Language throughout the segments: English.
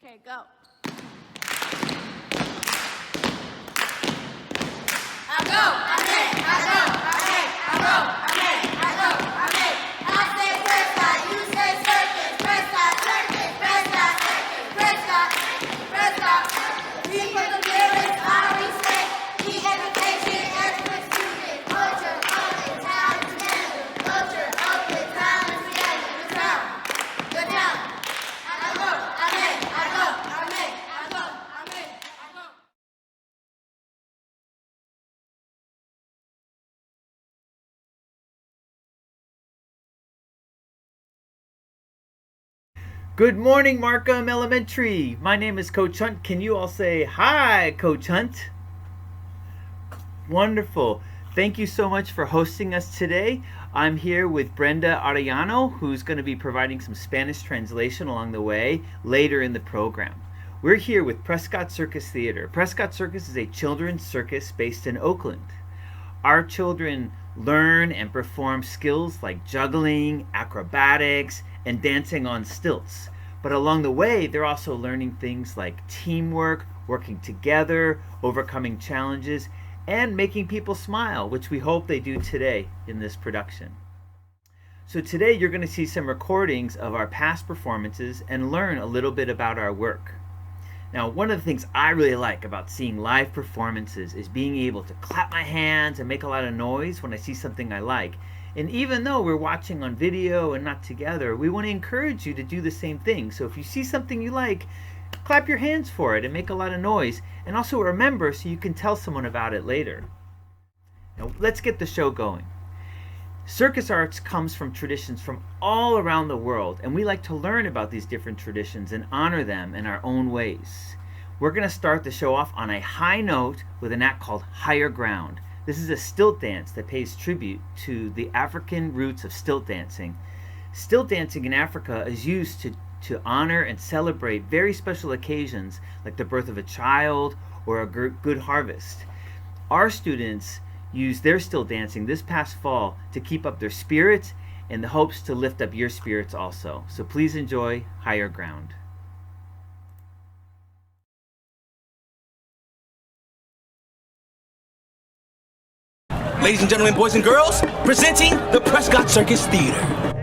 Okay, go. I go, I make, I go, I make, I go, I make, I go, I make. I say Prescott, you say circus. Prescott Circus, Prescott Circus, Prescott, Prescott. We put the lyrics, I respect. The education, extra student. Culture of the town together. Culture of the town together. The town, the town. I go, I make, I go, I make, I go, I make, I go. Good morning, Markham Elementary. My name is Coach Hunt. Can you all say hi, Coach Hunt? Wonderful. Thank you so much for hosting us today. I'm here with Brenda Arellano, who's going to be providing some Spanish translation along the way later in the program. We're here with Prescott Circus Theatre. Prescott Circus is a children's circus based in Oakland. Our children learn and perform skills like juggling, acrobatics, and dancing on stilts. But along the way, they're also learning things like teamwork, working together, overcoming challenges, and making people smile, which we hope they do today in this production. So today you're going to see some recordings of our past performances and learn a little bit about our work. Now, one of the things I really like about seeing live performances is being able to clap my hands and make a lot of noise when I see something I like. And even though we're watching on video and not together, we want to encourage you to do the same thing. So if you see something you like, clap your hands for it and make a lot of noise. And also remember so you can tell someone about it later. Now, let's get the show going. Circus arts comes from traditions from all around the world, and we like to learn about these different traditions and honor them in our own ways. We're going to start the show off on a high note with an act called Higher Ground. This is a stilt dance that pays tribute to the African roots of stilt dancing. Stilt dancing in Africa is used to honor and celebrate very special occasions like the birth of a child or a good harvest. Our students used their stilt dancing this past fall to keep up their spirits in the hopes to lift up your spirits also. So please enjoy Higher Ground. Ladies and gentlemen, boys and girls, presenting the Prescott Circus Theatre.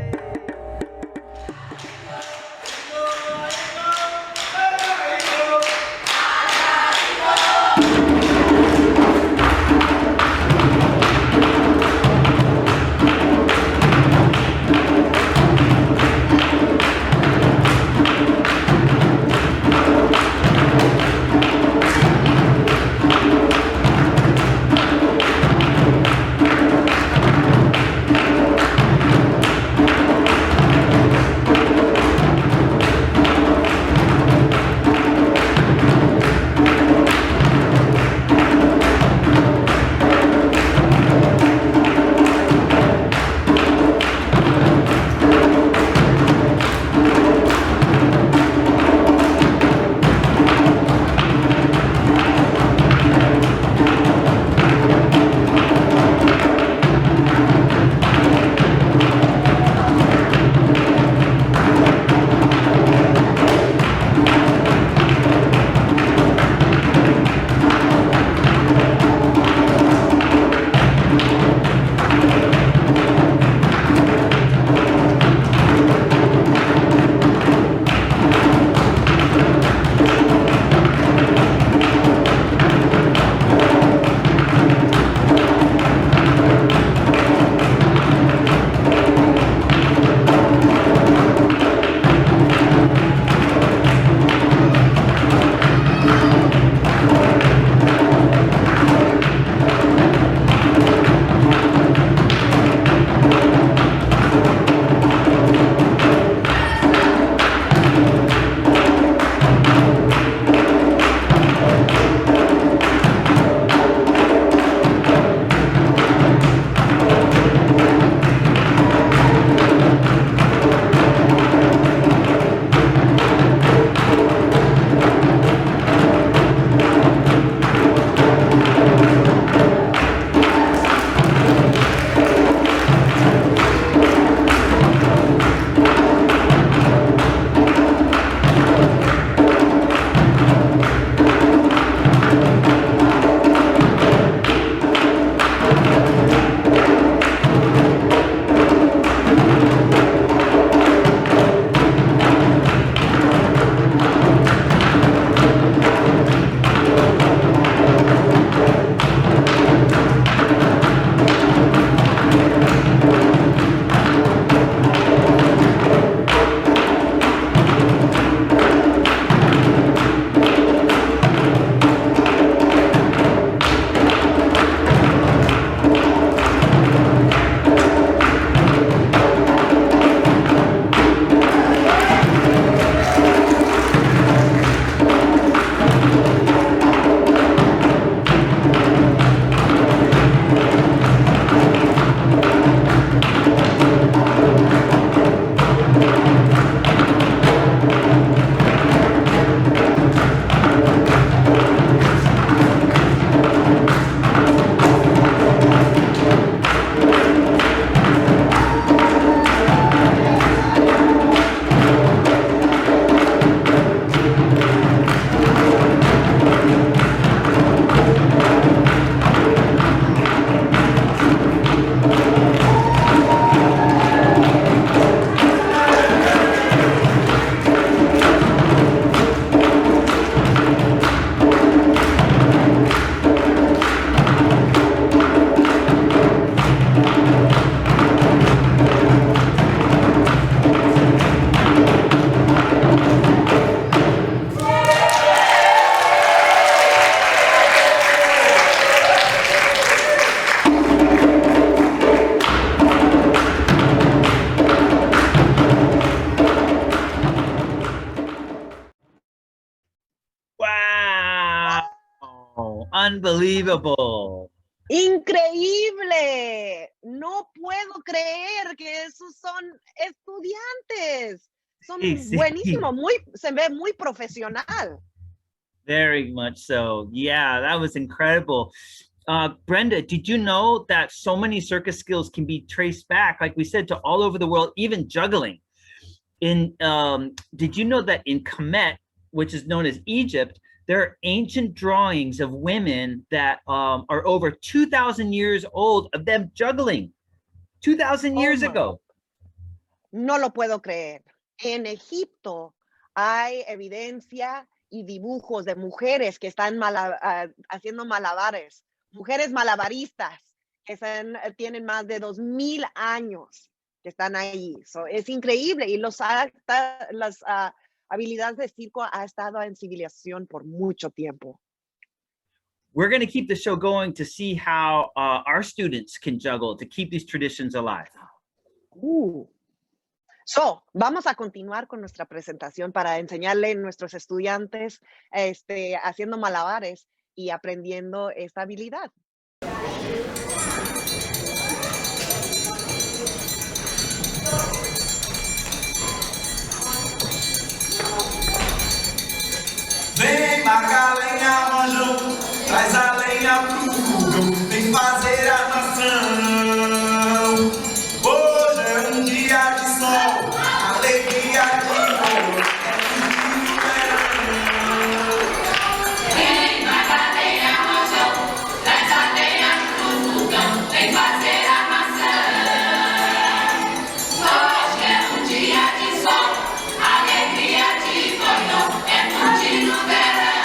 Unbelievable. Increíble. No puedo creer que esos son estudiantes. Son Sí, sí. buenísimos, se ve muy profesional. Very much so. Yeah, that was incredible. Brenda, did you know that so many circus skills can be traced back, like we said, to all over the world, even juggling? Did you know that in Kemet, which is known as Egypt, there are ancient drawings of women that are over 2,000 years old of them juggling 2,000 years ago? No lo puedo creer. En Egipto hay evidencia y dibujos de mujeres que están haciendo malabares, mujeres malabaristas que tienen más de 2,000 años que están ahí. Es increíble y las habilidades de circo ha estado en civilización por mucho tiempo. We're going to keep the show going to see how our students can juggle to keep these traditions alive. Vamos a continuar con nuestra presentación para enseñarle a nuestros estudiantes haciendo malabares y aprendiendo esta habilidad. Vem, marca a lenha, manjão, traz a lenha pro fogão, vem fazer armação. Hoje é um dia de sol, alegria de amor, Vem, marca a lenha, manjão, traz a lenha pro fogão, vem fazer armação. Hoje é um dia de sol, alegria de cordão, é curtir no verão.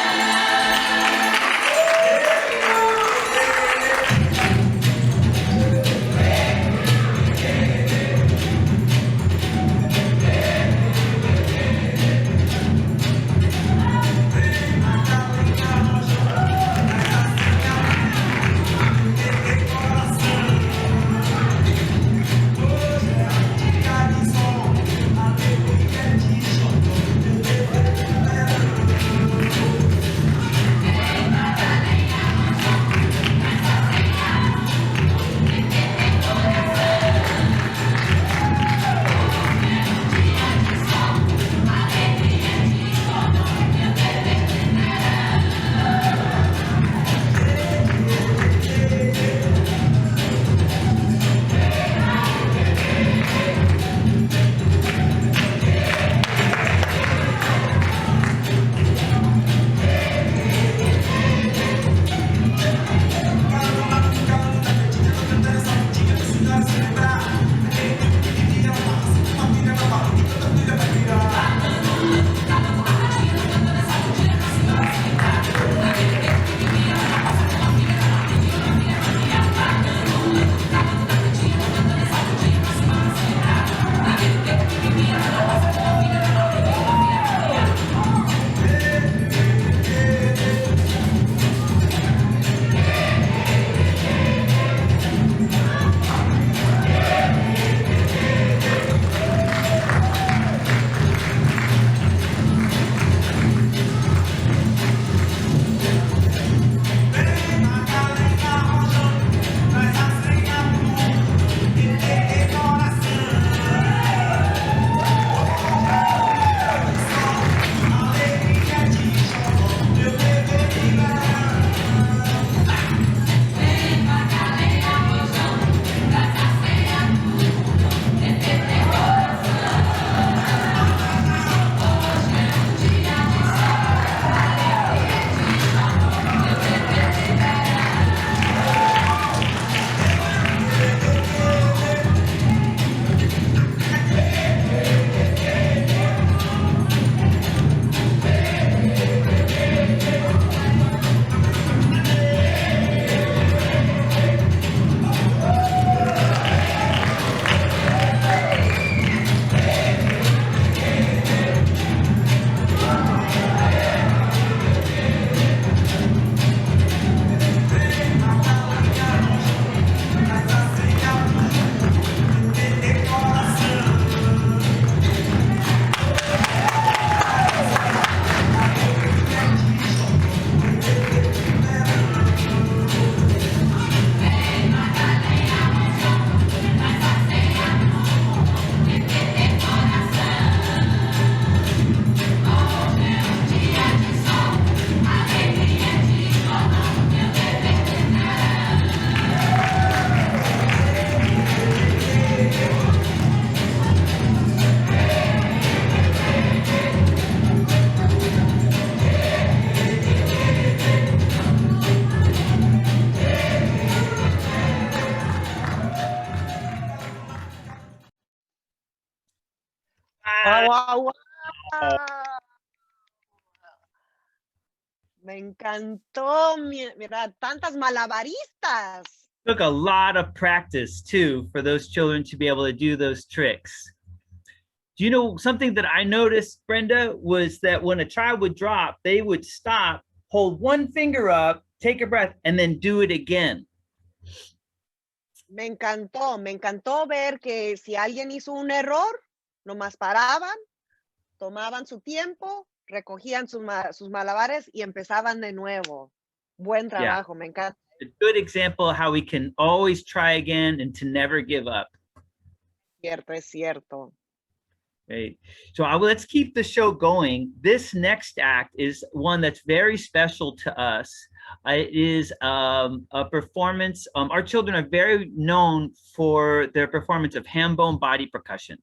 Wow, wow, wow. Me encantó, mira, tantas malabaristas. Took a lot of practice too for those children to be able to do those tricks. Do you know something that I noticed, Brenda, was that when a child would drop, they would stop, hold one finger up, take a breath, and then do it again. Me encantó ver que si alguien hizo un error, nomás paraban, tomaban su tiempo, recogían sus malabares y empezaban de nuevo. Buen trabajo, me encanta. A good example of how we can always try again and to never give up. Cierto, es cierto. Right. So let's keep the show going. This next act is one that's very special to us. It is a performance. Our children are very known for their performance of ham bone body percussion.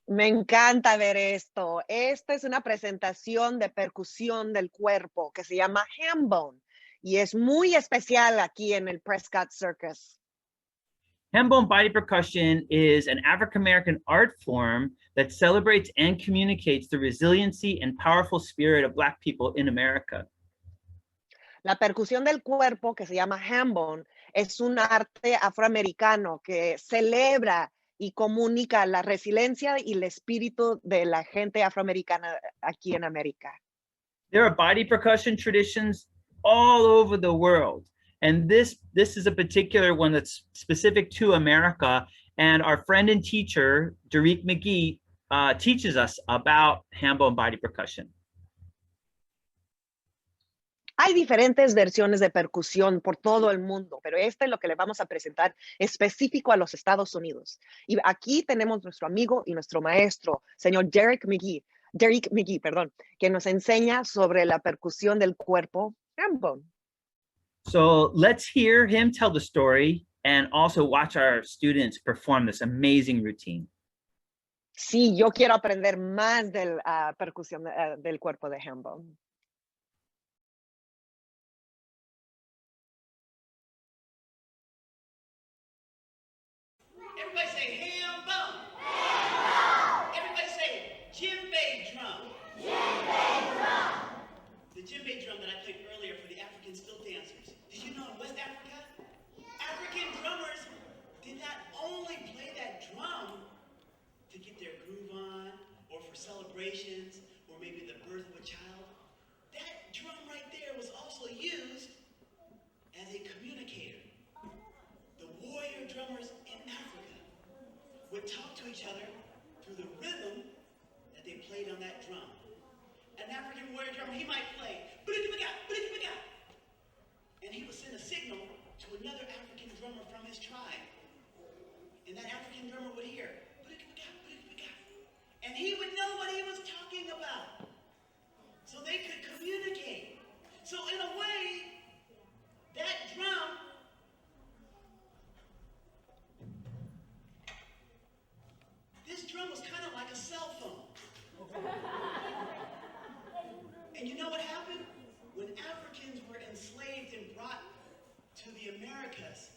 Me encanta ver esto. Esta es una presentación de percusión del cuerpo que se llama ham bone y es muy especial aquí en el Prescott Circus. Ham bone body percussion is an African-American art form that celebrates and communicates the resiliency and powerful spirit of Black people in America. La percusión del cuerpo, que se llama ham bone, es un arte afroamericano que celebra y comunica la resiliencia y el espíritu de la gente afroamericana aquí en América. There are body percussion traditions all over the world. And this is a particular one that's specific to America. And our friend and teacher, Derek McGee, teaches us about ham bone body percussion. Hay diferentes versiones de percusión por todo el mundo, pero este es lo que le vamos a presentar específico a los Estados Unidos. Y aquí tenemos nuestro amigo y nuestro maestro, señor Derek McGee, que nos enseña sobre la percusión del cuerpo ham bone. So let's hear him tell the story and also watch our students perform this amazing routine. Sí, yo quiero aprender más de la percusión del cuerpo de ham bone. Everybody say ham bone. Ham bone. Everybody say djembe drum. Djembe drum. The djembe drum that I played earlier for the African still dancers. Did you know in West Africa, African drummers did not only play that drum to get their groove on, or for celebrations, or maybe the birth of a child. That drum right there was also used as a communicator. The warrior drummers in Africa would talk to each other through the rhythm that they played on that drum. An African warrior drummer, he might play, and he would send a signal to another African drummer from his tribe. And that African drummer would hear, and he would know what he was talking about. So they could communicate. So in a way, that drum was kind of like a cell phone. And you know what happened? When Africans were enslaved and brought to the Americas,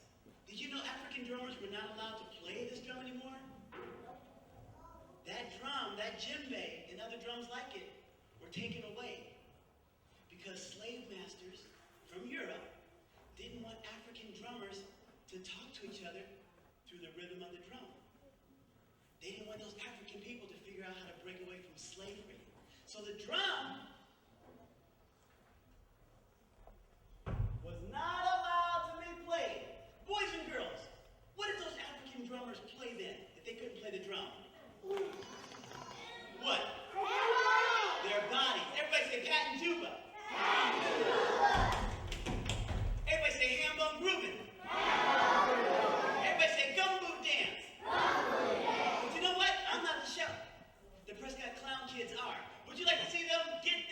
did you know African drummers were not allowed to play this drum anymore? That drum, that djembe, and other drums like it were taken away because slave masters from Europe didn't want African drummers to talk to each other through the rhythm of the drum. They didn't want those African people to figure out how to break away from slavery. So the drum was not allowed to be played. Boys and girls, what did those African drummers play then if they couldn't play the drum? What? Their bodies. Everybody say cat and tuba. Everybody say ham bone grooving. Everybody say gumbo dance. But you know what? I'm not the show. The Prescott Clown Kids are. Would you like to see them get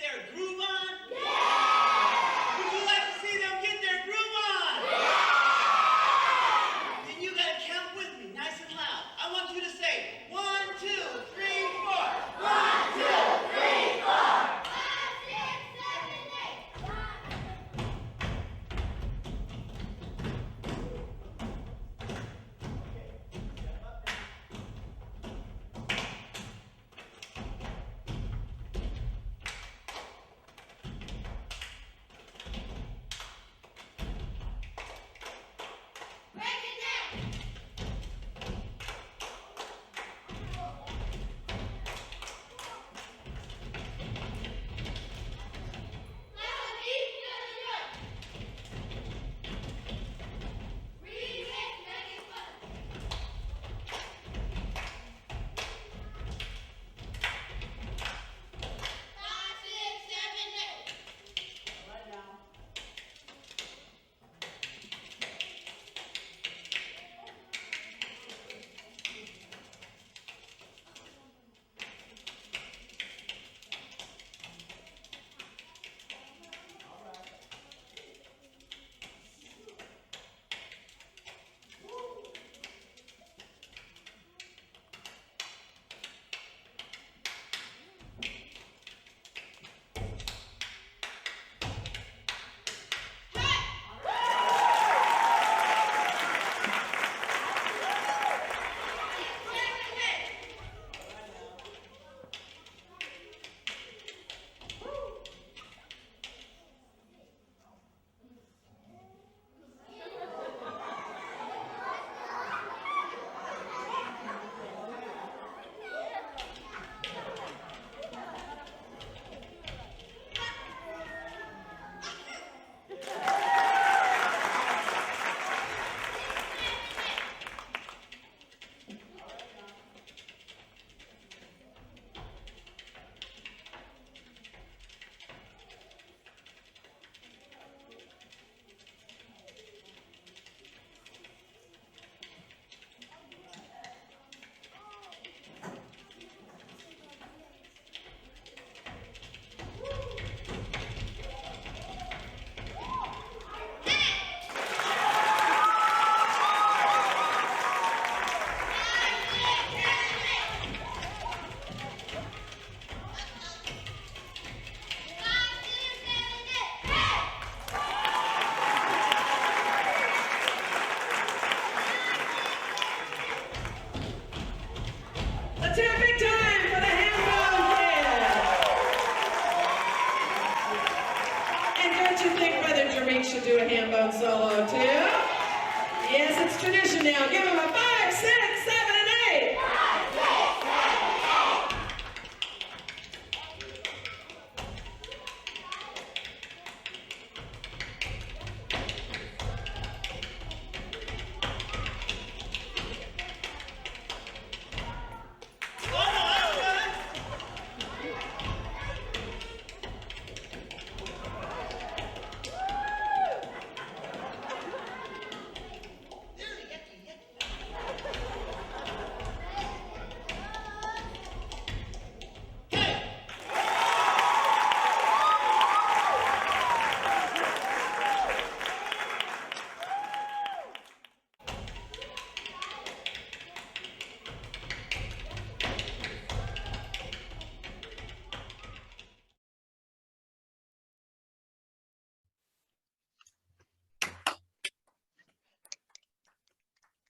do a ham bone solo too. Yes, it's tradition now. Give him a 5, 6, 7, and 8.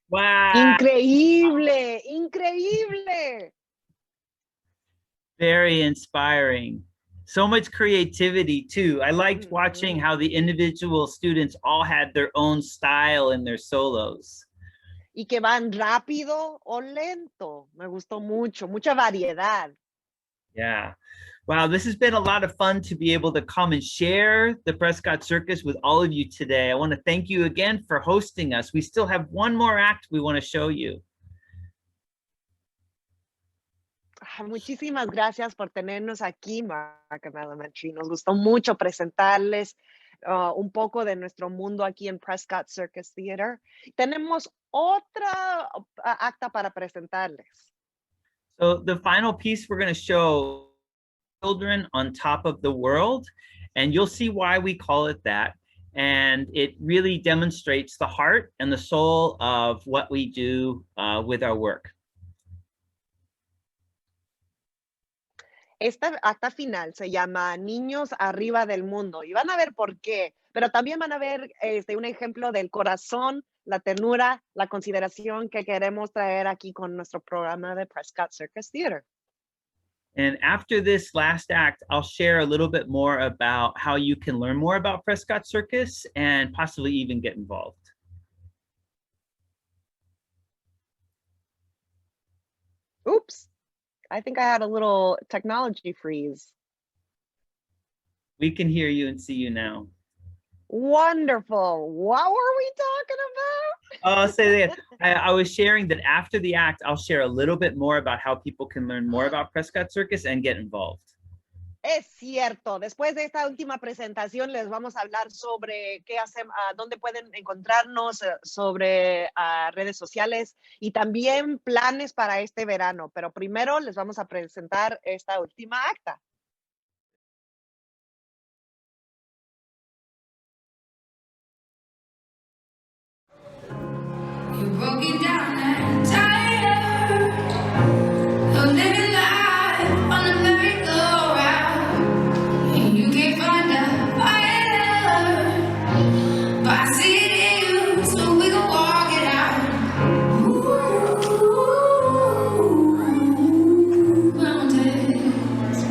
Wow. Increíble, increíble. Very inspiring. So much creativity too. I liked watching how the individual students all had their own style in their solos. Y que van rápido o lento. Me gustó mucho, mucha variedad. Yeah. Wow, this has been a lot of fun to be able to come and share the Prescott Circus with all of you today. I want to thank you again for hosting us. We still have one more act we want to show you. Muchísimas gracias por tenernos aquí, Markham Elementary. Nos gustó mucho presentarles un poco de nuestro mundo aquí en Prescott Circus Theatre. Tenemos otra acta para presentarles. So the final piece we're going to show, Children on Top of the World, and you'll see why we call it that. And it really demonstrates the heart and the soul of what we do with our work. Esta acta final se llama Niños Arriba del Mundo y van a ver por qué, pero también van a ver un ejemplo del corazón, la ternura, la consideración que queremos traer aquí con nuestro programa de Prescott Circus Theatre. And after this last act, I'll share a little bit more about how you can learn more about Prescott Circus and possibly even get involved. Oops, I think I had a little technology freeze. We can hear you and see you now. Wonderful. What were we talking about? I'll say that I was sharing that after the act, I'll share a little bit more about how people can learn more about Prescott Circus and get involved. Es cierto. Después de esta última presentación les vamos a hablar sobre qué hacemos, dónde pueden encontrarnos, sobre redes sociales y también planes para este verano. Pero primero les vamos a presentar esta última acta. You broke it down and tired of living life on a merry-go-round, and you can't find a fire, but I see it in you, so we gon' walk it out. Ooh, mountains.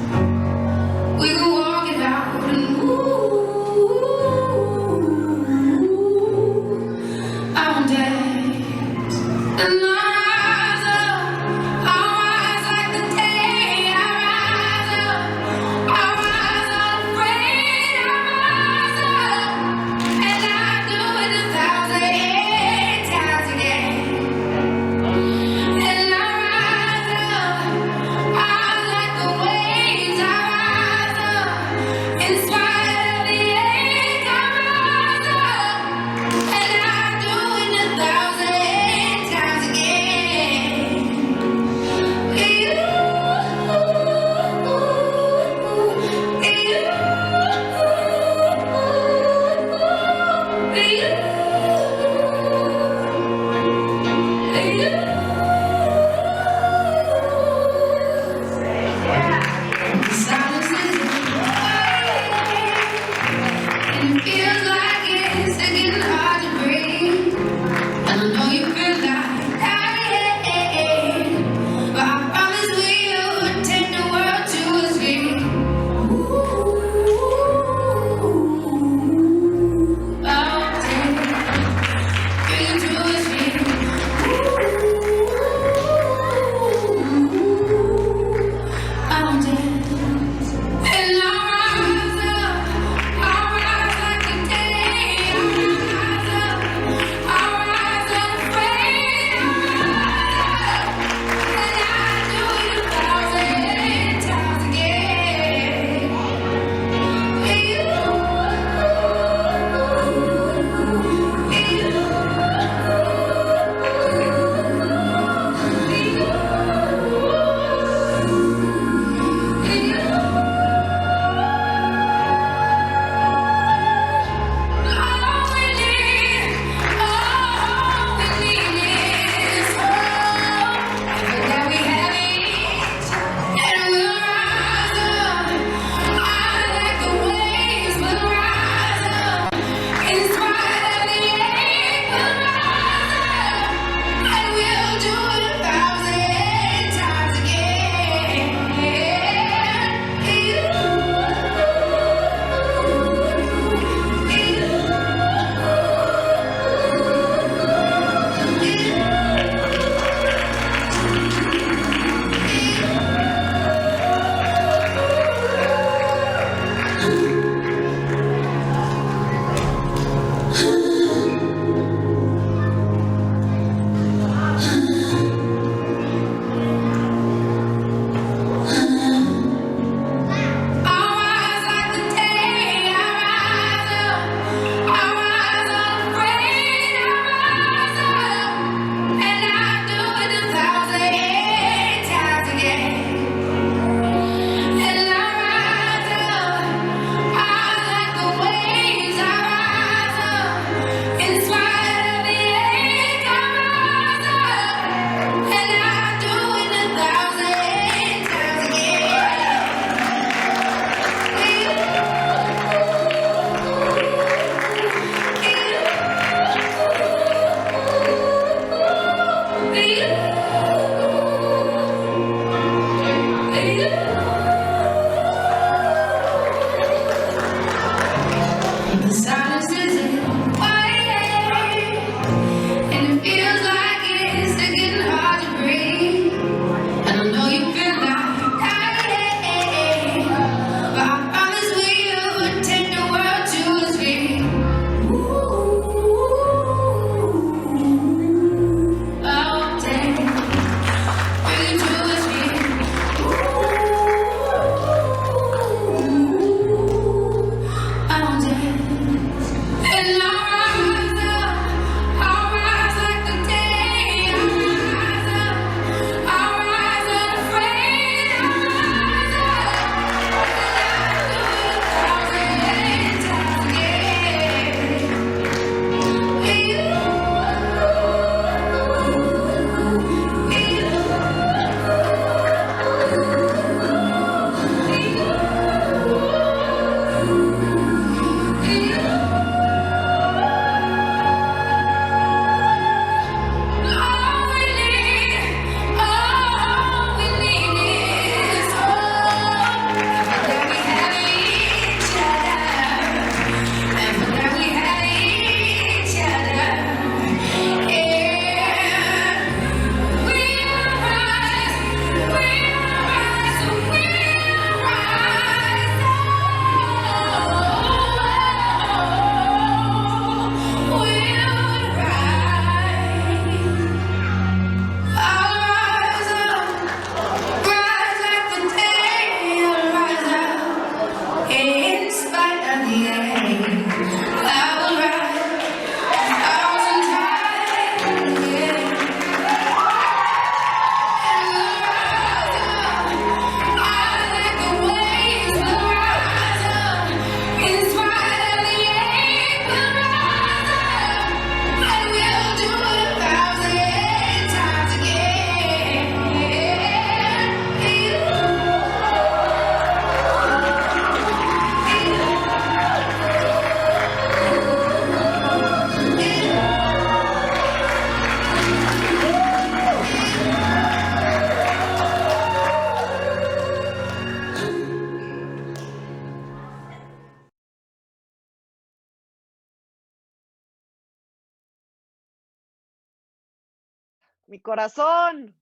Mi corazón.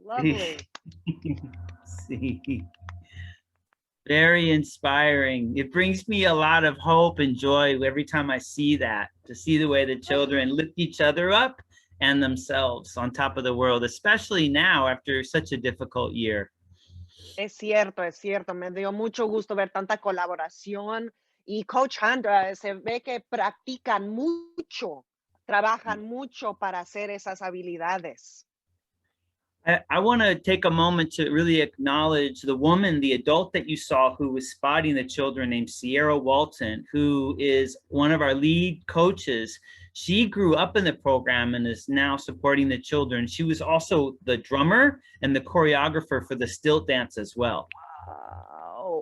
Lovely. See. Very inspiring. It brings me a lot of hope and joy every time I see that, to see the way the children lift each other up and themselves on top of the world, especially now after such a difficult year. Es cierto. Me dio mucho gusto ver tanta colaboración. Y Coach Hunt, se ve que practican mucho, trabajan mucho para hacer esas habilidades. I want to take a moment to really acknowledge the woman, the adult that you saw who was spotting the children, named Sierra Walton, who is one of our lead coaches. She grew up in the program and is now supporting the children. She was also the drummer and the choreographer for the stilt dance as well.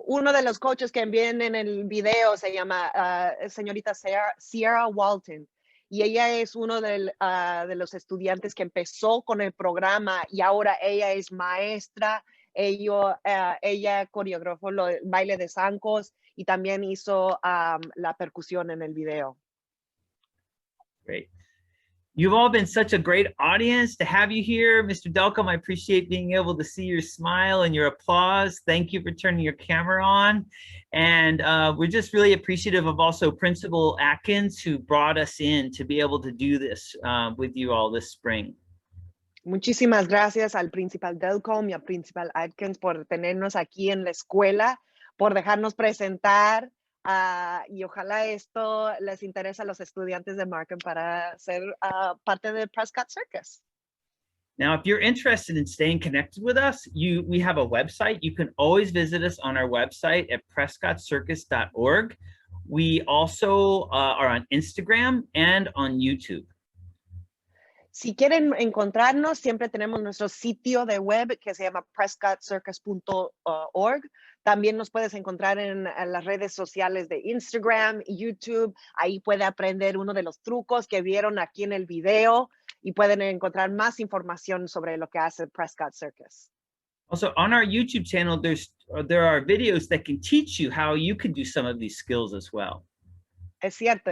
Uno de los coaches que viene en el video se llama señorita Sierra Walton. Y ella es uno de los estudiantes que empezó con el programa y ahora ella es maestra. Ella coreografó el baile de zancos y también hizo la percusión en el video. Great. You've all been such a great audience to have you here. Mr. Delcom, I appreciate being able to see your smile and your applause. Thank you for turning your camera on. And we're just really appreciative of also Principal Atkins, who brought us in to be able to do this with you all this spring. Muchísimas gracias al Principal Delcom y al Principal Atkins por tenernos aquí en la escuela, por dejarnos presentar. Y ojalá esto les interese a los estudiantes de Markham para ser parte del Prescott Circus. Now, if you're interested in staying connected with us, we have a website. You can always visit us on our website at prescottcircus.org. We also are on Instagram and on YouTube. Si quieren encontrarnos, siempre tenemos nuestro sitio de web que se llama prescottcircus.org. También nos puedes encontrar en las redes sociales de Instagram y YouTube. Ahí puede aprender uno de los trucos que vieron aquí en el video y pueden encontrar más información sobre lo que hace Prescott Circus. Also, on our YouTube channel, there are videos that can teach you how you can do some of these skills as well. Es cierto.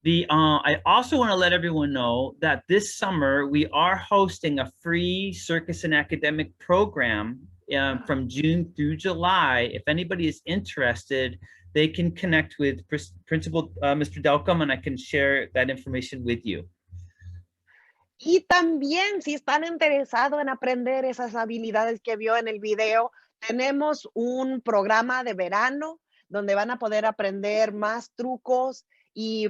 I also want to let everyone know that this summer we are hosting a free circus and academic program from June through July. If anybody is interested, they can connect with Principal Mr. Delcom, and I can share that information with you. Y también, si están interesados en aprender esas habilidades que vio en el video, tenemos un programa de verano donde van a poder aprender más trucos y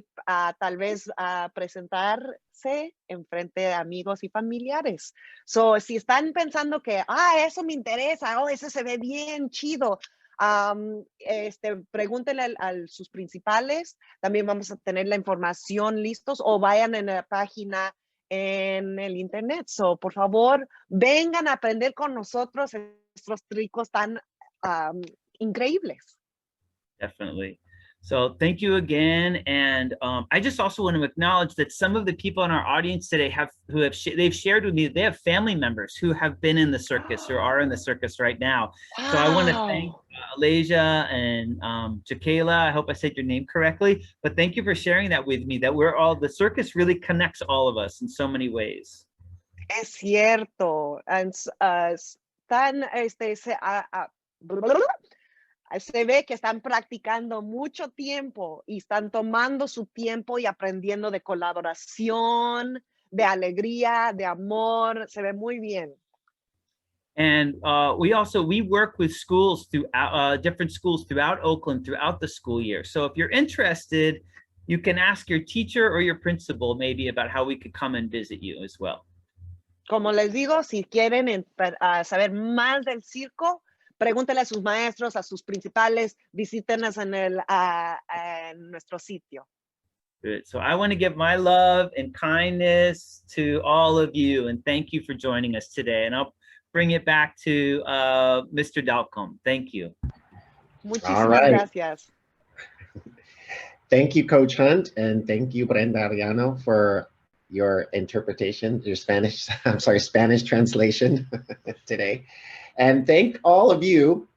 tal vez presentarse en frente de amigos y familiares. So, si están pensando que, eso me interesa, eso se ve bien chido, pregúntenle a sus principales. También vamos a tener la información listos o vayan en la página en el internet. So, por favor, vengan a aprender con nosotros estos trucos tan increíbles. Definitely. So thank you again. And I just also want to acknowledge that some of the people in our audience today they've shared with me that they have family members who have been in the circus or are in the circus right now. Wow. So I want to thank Alasia and Jakayla. I hope I said your name correctly, but thank you for sharing that with me, that the circus really connects all of us in so many ways. Es cierto. And se ve que están practicando mucho tiempo y están tomando su tiempo y aprendiendo de colaboración, de alegría, de amor. Se ve muy bien. And we work with schools throughout different schools throughout Oakland throughout the school year. So if you're interested, you can ask your teacher or your principal maybe about how we could come and visit you as well. Como les digo, si quieren saber más del circo, pregúntenle a sus maestros, a sus principales, visítenos en nuestro sitio. Good. So I want to give my love and kindness to all of you, and thank you for joining us today. And I'll bring it back to Mr. Dalcombe. Thank you. Muchísimas gracias. Thank you, Coach Hunt, and thank you, Brenda Ariano, for your interpretation, your Spanish translation today. And thank all of you,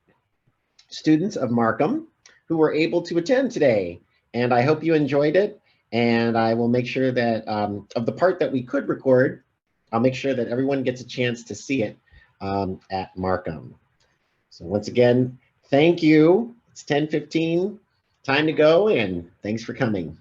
students of Markham, who were able to attend today. And I hope you enjoyed it. And I will make sure that of the part that we could record, I'll make sure that everyone gets a chance to see it at Markham. So once again, thank you. It's 10:15, time to go, and thanks for coming.